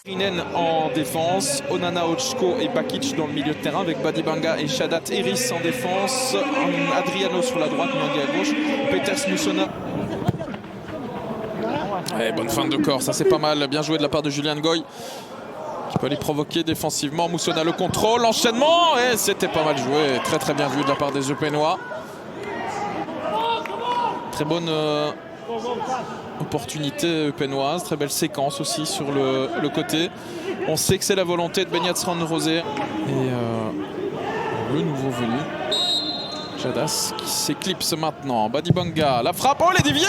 Rinen en défense, Onana, Ochko et Bakic dans le milieu de terrain avec Badibanga et Shadat Eris en défense, Adriano sur la droite, Nyangui à gauche, Peters, Moussona. Et bonne fin de corps, ça c'est pas mal, bien joué de la part de Julien Ngoy qui peut aller provoquer défensivement. Moussona le contrôle, l'enchaînement, et c'était pas mal joué, très très bien vu de la part des Eupénois. Très bonne opportunité eupénoise, très belle séquence aussi sur le côté. On sait que c'est la volonté de Beñat Rosé et le nouveau venu Jadas qui s'éclipse maintenant. Badibanga, la frappe, oh elle est déviée,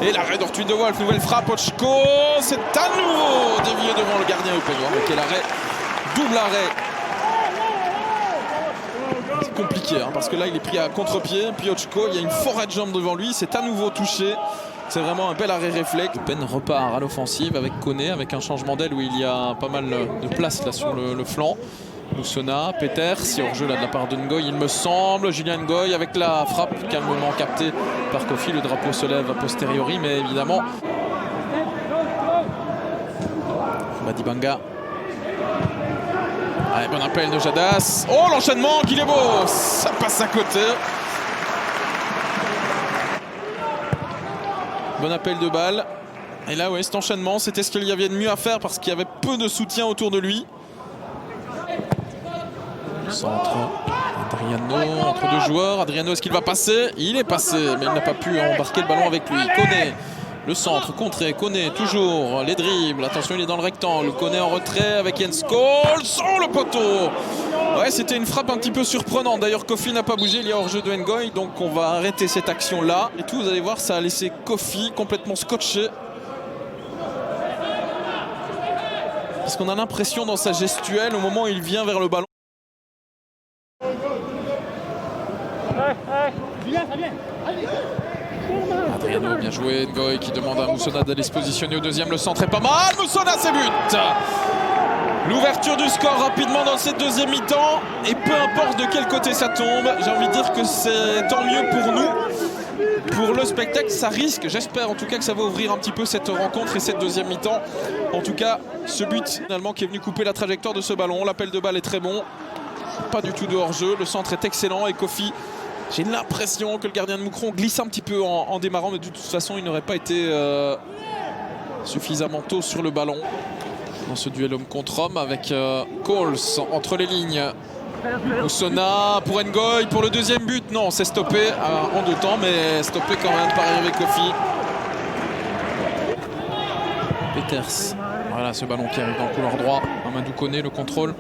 et l'arrêt d'Ortwin de Wolf, nouvelle frappe, Ochko, c'est à nouveau dévié devant le gardien eupénois. Quel arrêt, double arrêt. C'est compliqué parce que là il est pris à contre-pied, puis Ochko, il y a une forêt de jambes devant lui, c'est à nouveau touché. C'est vraiment un bel arrêt réflexe. Pen repart à l'offensive avec Koné, avec un changement d'aile où il y a pas mal de place là sur le flanc. Moussona, Peters, si hors-jeu là de la part de Ngoy, il me semble. Julien Ngoy avec la frappe calmement captée par Kofi. Le drapeau se lève a posteriori, mais évidemment. Badibanga. Allez, bon appel de Jadas. Oh, l'enchaînement, qu'il est beau! Ça passe à côté. Bon appel de balle. Et là, ouais, cet enchaînement, c'était ce qu'il y avait de mieux à faire parce qu'il y avait peu de soutien autour de lui. Centre. Adriano, entre deux joueurs. Adriano, est-ce qu'il va passer? Il est passé, mais il n'a pas pu embarquer le ballon avec lui. Koné, le centre, contré. Koné, toujours. Les dribbles. Attention, il est dans le rectangle. Koné en retrait avec Jens Scholes. Oh, le poteau! Ouais, c'était une frappe un petit peu surprenante. D'ailleurs, Kofi n'a pas bougé, il y a hors-jeu de Ngoy. Donc on va arrêter cette action-là. Et tout, vous allez voir, ça a laissé Kofi complètement scotché. Parce qu'on a l'impression dans sa gestuelle, au moment où il vient vers le ballon. Adriano, bien joué. Ngoy qui demande à Moussona d'aller se positionner au deuxième. Le centre est pas mal. Moussona, c'est but! L'ouverture du score rapidement dans cette deuxième mi-temps. Et peu importe de quel côté ça tombe, j'ai envie de dire que c'est tant mieux pour nous. Pour le spectacle, ça risque, j'espère en tout cas que ça va ouvrir un petit peu cette rencontre et cette deuxième mi-temps. En tout cas, ce but finalement qui est venu couper la trajectoire de ce ballon. L'appel de balle est très bon. Pas du tout de hors-jeu. Le centre est excellent et Kofi, j'ai l'impression que le gardien de Moucron glisse un petit peu en démarrant. Mais de toute façon, il n'aurait pas été suffisamment tôt sur le ballon. Dans ce duel homme contre homme avec Coles entre les lignes. Moussona pour Ngoy pour le deuxième but. Non, c'est stoppé en deux temps, mais stoppé quand même par Hervé Kofi. Peters. Voilà ce ballon qui arrive dans le couloir droit. Amadou Koné, le contrôle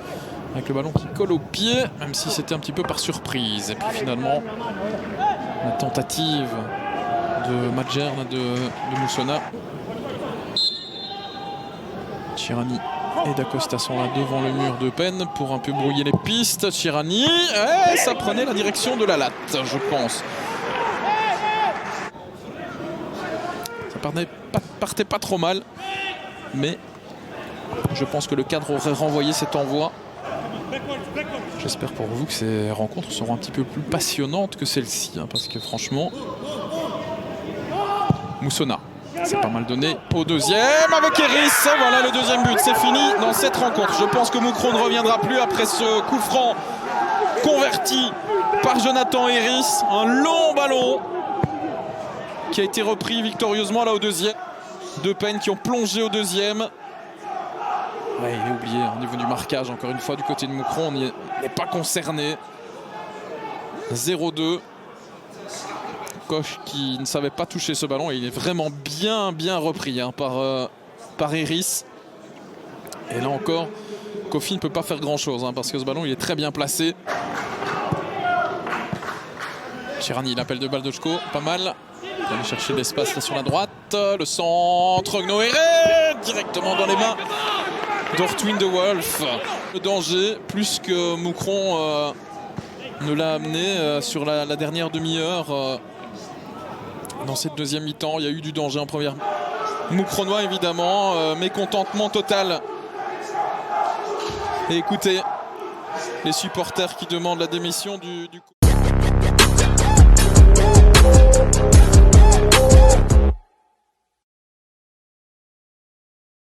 avec le ballon qui colle au pied, même si c'était un petit peu par surprise. Et puis finalement, la tentative de Madjern de Moussona. Chirani et Dacosta sont là devant le mur de Pen pour un peu brouiller les pistes. Chirani, ça prenait la direction de la latte, je pense. Ça partait pas trop mal, mais je pense que le cadre aurait renvoyé cet envoi. J'espère pour vous que ces rencontres seront un petit peu plus passionnantes que celle-ci, parce que franchement, Moussona. C'est pas mal donné au deuxième avec Eris. Voilà le deuxième but, c'est fini dans cette rencontre. Je pense que Moucron ne reviendra plus après ce coup franc converti par Jonathan Eris. Un long ballon qui a été repris victorieusement là au deuxième. Deux Pen qui ont plongé au deuxième. Ouais, il est oublié au niveau du marquage. Encore une fois du côté de Moucron, on n'est pas concerné. 0-2. Koch qui ne savait pas toucher ce ballon et il est vraiment bien repris par Eris. Et là encore, Kofi ne peut pas faire grand chose parce que ce ballon il est très bien placé. Chirani, l'appel de balle de Ochko, pas mal. Il va aller chercher l'espace là sur la droite. Le centre, Noéré directement dans les mains d'Ortwin de Wolf. Le danger, plus que Moucron ne l'a amené sur la dernière demi-heure. Dans cette deuxième mi-temps, il y a eu du danger en première. Moucronois évidemment, mécontentement total. Et écoutez, les supporters qui demandent la démission du